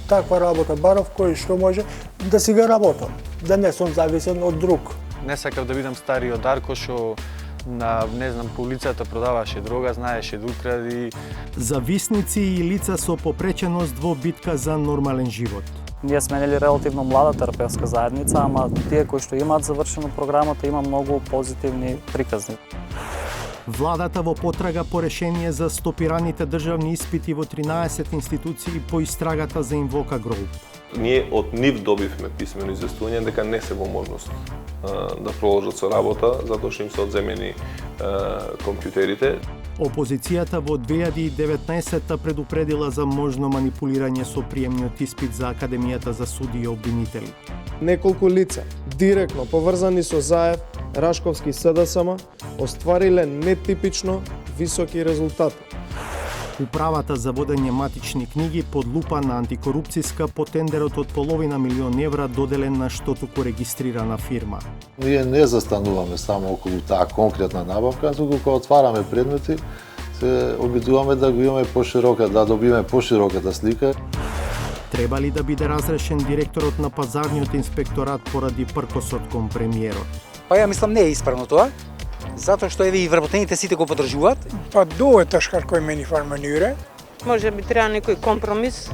таква работа барав кој што може да си га работам, да не сум зависен од друг. Не сакав да бидам стариот Дарко што по улицата продаваше дрога, знаеше да укради. Зависници и лица со попреченост во битка за нормален живот. Ние сме релативно млада терапевска заедница, ама тие кои што имаат завршено програмата има многу позитивни приказни. Владата во потрага по решение за стопираните државни испити во 13 институции по истрагата за Инвока Group. Ние од нив добивме писмено известување дека не се во можност да продолжат со работа, затоа што им се одземени компјутерите. Опозицијата во 2019 предупредила за можно манипулирање со приемниот испит за Академијата за суди и обвинители. Неколку лица, директно поврзани со Заев, Рашковски и СДСМ, оствариле нетипично високи резултати. Управата за водење матични книги под лупа на антикорупцијска по тендерот од половина милион евра доделен на штотуку регистрирана фирма. Ние не застануваме само околу таа конкретна набавка, туку кога отвараме предмети, се обидуваме да го имаме поширока, да добиеме пошироката слика. Треба ли да биде разрешен директорот на пазарниот инспекторат поради пркосот кон премиерот? Па ја мислам не е исправно тоа, затоа што еве и вработените сите го поддржуваат. Па долу е тешкар кој мени фарманюре. Може би треба некој компромис